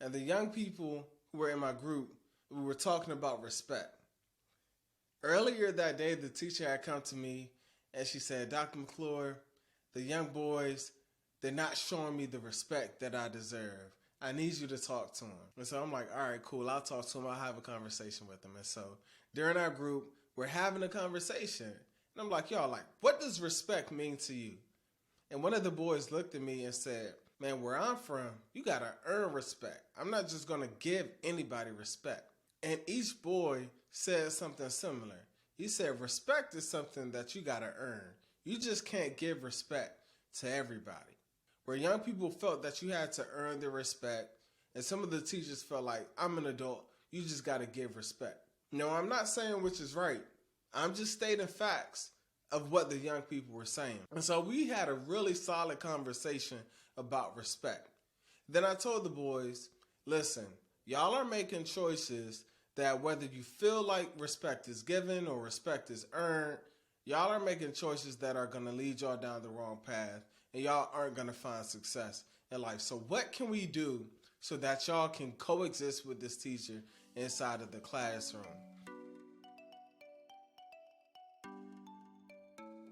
and the young people who were in my group, we were talking about respect. Earlier that day, the teacher had come to me and she said, Dr. McClure, the young boys, they're not showing me the respect that I deserve. I need you to talk to them. And so I'm like, all right, cool. I'll talk to them. I'll have a conversation with them. And so during our group, we're having a conversation. And I'm like, y'all, like, what does respect mean to you? And one of the boys looked at me and said, man, where I'm from, you got to earn respect. I'm not just going to give anybody respect. And each boy said something similar. He said, respect is something that you got to earn. You just can't give respect to everybody. Where young people felt that you had to earn their respect, and some of the teachers felt like, I'm an adult, you just got to give respect. No, I'm not saying which is right. I'm just stating facts of what the young people were saying. And so we had a really solid conversation about respect. Then I told the boys, listen, y'all are making choices that whether you feel like respect is given or respect is earned, y'all are making choices that are going to lead y'all down the wrong path, and y'all aren't going to find success in life. So what can we do so that y'all can coexist with this teacher inside of the classroom?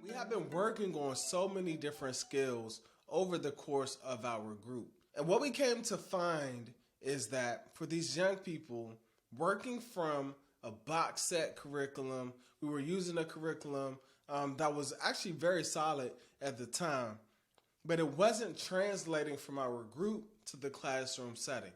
We have been working on so many different skills over the course of our group. And what we came to find is that for these young people, working from a box set curriculum, we were using a curriculum that was actually very solid at the time, but it wasn't translating from our group to the classroom setting.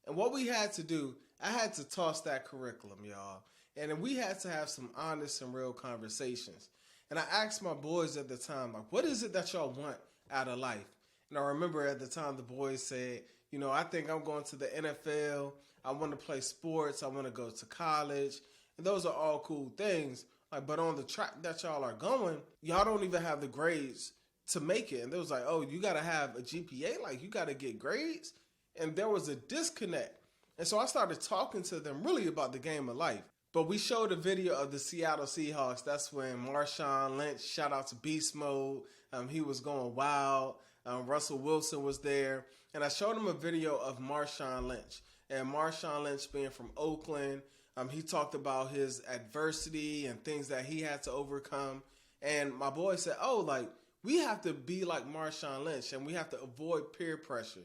And what we had to do, I had to toss that curriculum, y'all. And then we had to have some honest and real conversations. And I asked my boys at the time, like, what is it that y'all want out of life? And I remember at the time the boys said, you know, I think I'm going to the NFL. I want to play sports. I want to go to college. And those are all cool things. Like, but on the track that y'all are going, y'all don't even have the grades to make it. And they was like, oh, you got to have a GPA? Like, you got to get grades? And there was a disconnect. And so I started talking to them really about the game of life. But we showed a video of the Seattle Seahawks. That's when Marshawn Lynch, shout out to Beast Mode. He was going wild. Russell Wilson was there. And I showed him a video of Marshawn Lynch. And Marshawn Lynch being from Oakland, he talked about his adversity and things that he had to overcome. And my boy said, oh, like, we have to be like Marshawn Lynch and we have to avoid peer pressure.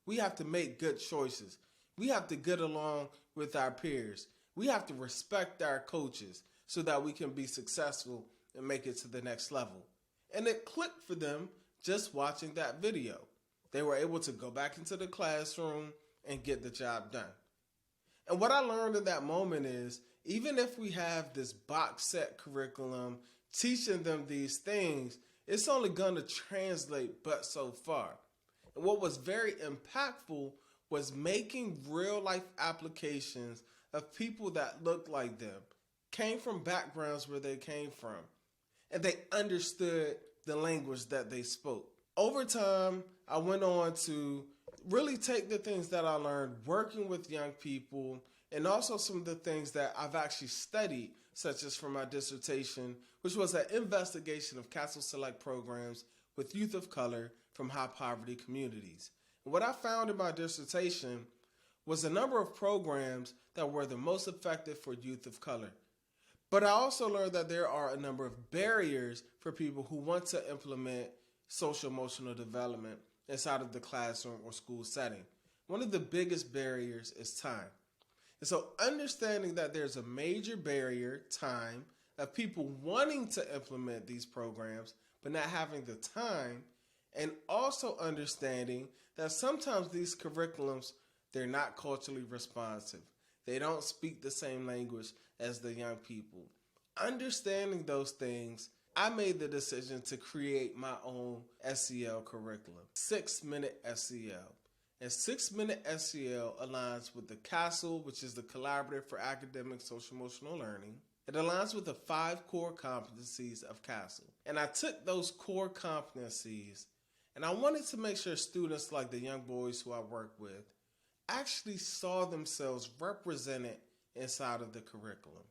We have to make good choices. We have to get along with our peers. We have to respect our coaches so that we can be successful and make it to the next level. And it clicked for them just watching that video. They were able to go back into the classroom and get the job done. And what I learned in that moment is, even if we have this box set curriculum teaching them these things, it's only going to translate but so far. And what was very impactful was making real life applications of people that looked like them, came from backgrounds where they came from, and they understood the language that they spoke. Over time, I went on to really take the things that I learned working with young people and also some of the things that I've actually studied, such as for my dissertation, which was an investigation of CASEL Select programs with youth of color from high poverty communities. And what I found in my dissertation was a number of programs that were the most effective for youth of color. But I also learned that there are a number of barriers for people who want to implement social emotional development inside of the classroom or school setting. One of the biggest barriers is time. And so understanding that there's a major barrier, time, of people wanting to implement these programs but not having the time, and also understanding that sometimes these curriculums, they're not culturally responsive. They don't speak the same language as the young people. Understanding those things, I made the decision to create my own SEL curriculum, 6-minute SEL. And 6-minute SEL aligns with the CASEL, which is the Collaborative for Academic Social Emotional Learning. It aligns with the 5 core competencies of CASEL. And I took those core competencies and I wanted to make sure students like the young boys who I work with actually saw themselves represented inside of the curriculum.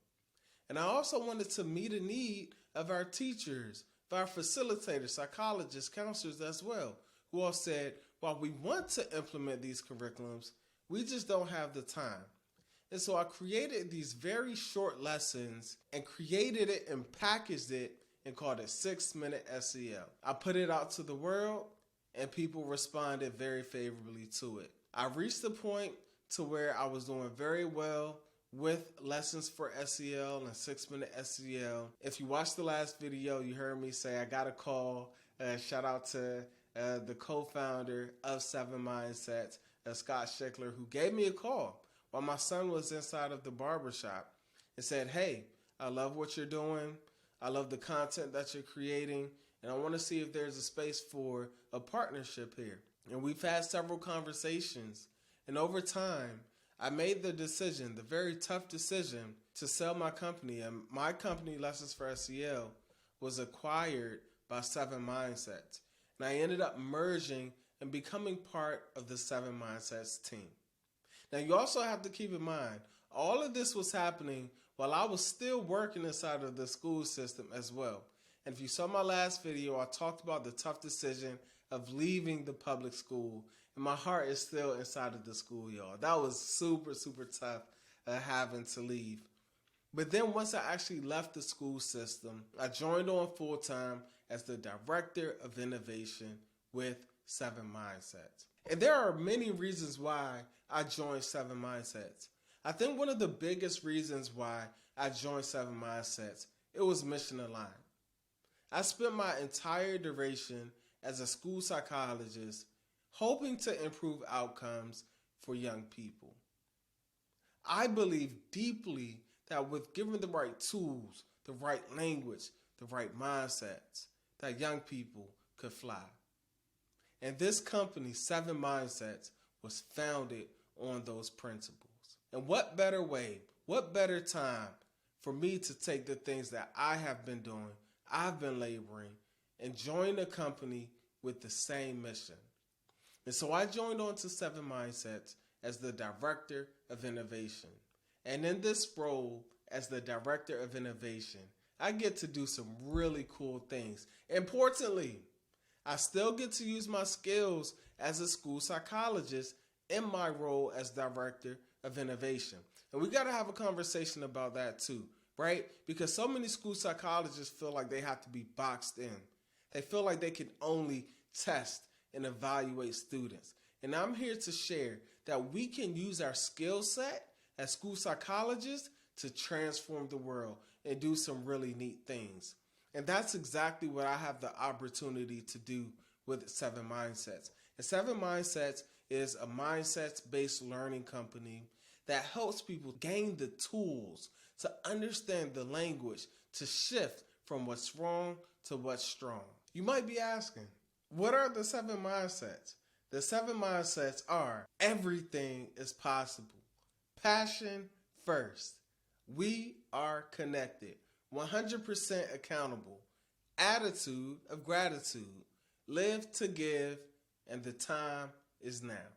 And I also wanted to meet a need of our teachers, of our facilitators, psychologists, counselors as well, who all said, while we want to implement these curriculums, We just don't have the time. And so I created these very short lessons and created it and packaged it and called it 6-Minute SEL. I put it out to the world and people responded very favorably to it. I reached the point to where I was doing very well with lessons for SEL and 6-Minute SEL. If you watched the last video, you heard me say I got a call. Shout out to the co-founder of 7 Mindsets, Scott Schickler, who gave me a call while my son was inside of the barbershop and said, hey, I love what you're doing. I love the content that you're creating, and I want to see if there's a space for a partnership here. And we've had several conversations, and over time, I made the decision, the very tough decision, to sell my company. And my company, Lessons for SEL, was acquired by 7 Mindsets. And I ended up merging and becoming part of the 7 Mindsets team. Now, you also have to keep in mind, all of this was happening while I was still working inside of the school system as well. And if you saw my last video, I talked about the tough decision of leaving the public school. And my heart is still inside of the school, y'all. That was super, super tough having to leave. But then once I actually left the school system, I joined on full-time as the Director of Innovation with 7 Mindsets. And there are many reasons why I joined 7 Mindsets. I think one of the biggest reasons why I joined 7 Mindsets, it was mission aligned. I spent my entire duration as a school psychologist hoping to improve outcomes for young people. I believe deeply that with given the right tools, the right language, the right mindsets, that young people could fly. And this company, 7 Mindsets, was founded on those principles. And what better way, what better time for me to take the things that I have been doing, I've been laboring, and join a company with the same mission. And so I joined on to 7 Mindsets as the Director of Innovation. And in this role as the Director of Innovation, I get to do some really cool things. Importantly, I still get to use my skills as a school psychologist in my role as Director of Innovation. And we got to have a conversation about that too, right? Because so many school psychologists feel like they have to be boxed in. They feel like they can only test and evaluate students. And I'm here to share that we can use our skill set as school psychologists to transform the world and do some really neat things. And that's exactly what I have the opportunity to do with 7 Mindsets. And 7 Mindsets is a mindsets-based learning company that helps people gain the tools to understand the language to shift from what's wrong to what's strong. You might be asking, what are the 7 Mindsets? The 7 Mindsets are everything is possible. Passion first. We are connected. 100% accountable, attitude of gratitude, live to give, and the time is now.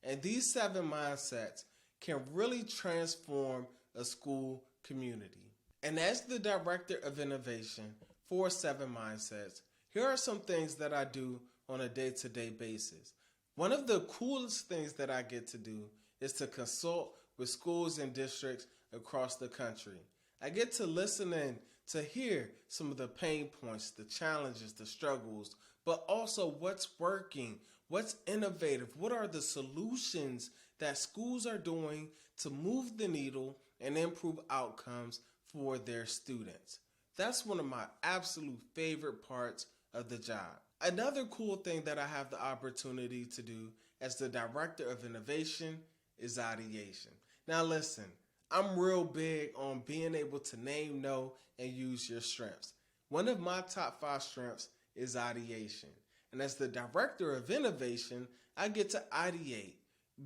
And these 7 mindsets can really transform a school community. And as the Director of Innovation for 7 Mindsets, here are some things that I do on a day-to-day basis. One of the coolest things that I get to do is to consult with schools and districts across the country. I get to listen in to hear some of the pain points, the challenges, the struggles, but also what's working, what's innovative, what are the solutions that schools are doing to move the needle and improve outcomes for their students. That's one of my absolute favorite parts of the job. Another cool thing that I have the opportunity to do as the Director of Innovation is ideation. Now listen, I'm real big on being able to name, know, and use your strengths. One of my top 5 strengths is ideation. And as the Director of Innovation, I get to ideate,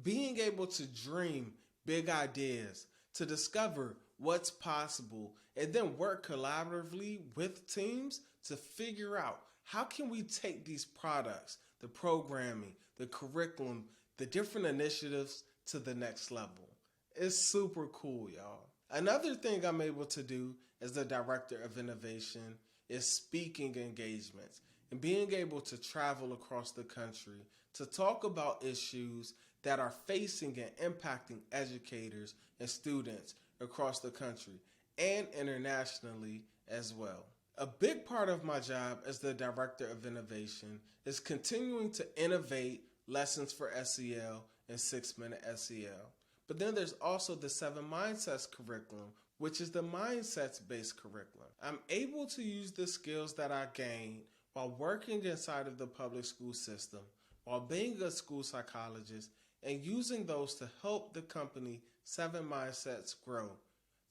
being able to dream big ideas, to discover what's possible, and then work collaboratively with teams to figure out how can we take these products, the programming, the curriculum, the different initiatives to the next level. It's super cool, y'all. Another thing I'm able to do as the Director of Innovation is speaking engagements and being able to travel across the country to talk about issues that are facing and impacting educators and students across the country and internationally as well. A big part of my job as the Director of Innovation is continuing to innovate lessons for SEL and 6-minute SEL. But then there's also the 7 Mindsets curriculum, which is the mindsets-based curriculum. I'm able to use the skills that I gained while working inside of the public school system, while being a school psychologist, and using those to help the company 7 Mindsets grow,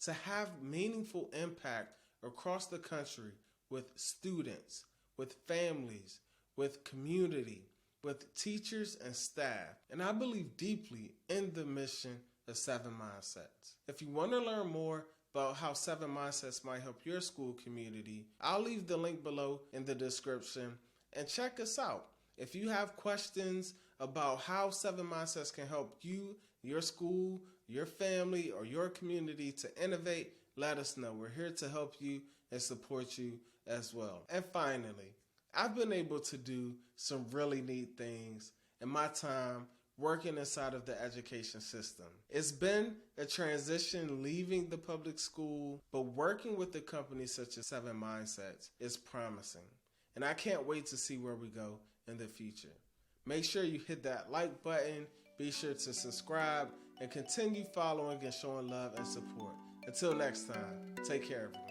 to have meaningful impact across the country with students, with families, with community, with teachers and staff. And I believe deeply in the mission of 7 Mindsets. If you want to learn more about how 7 Mindsets might help your school community, I'll leave the link below in the description and check us out. If you have questions about how 7 Mindsets can help you, your school, your family, or your community to innovate, let us know. We're here to help you and support you as well. And finally, I've been able to do some really neat things in my time working inside of the education system. It's been a transition leaving the public school, but working with the companies such as 7 Mindsets is promising. And I can't wait to see where we go in the future. Make sure you hit that like button, be sure to subscribe, and continue following and showing love and support. Until next time, take care everyone.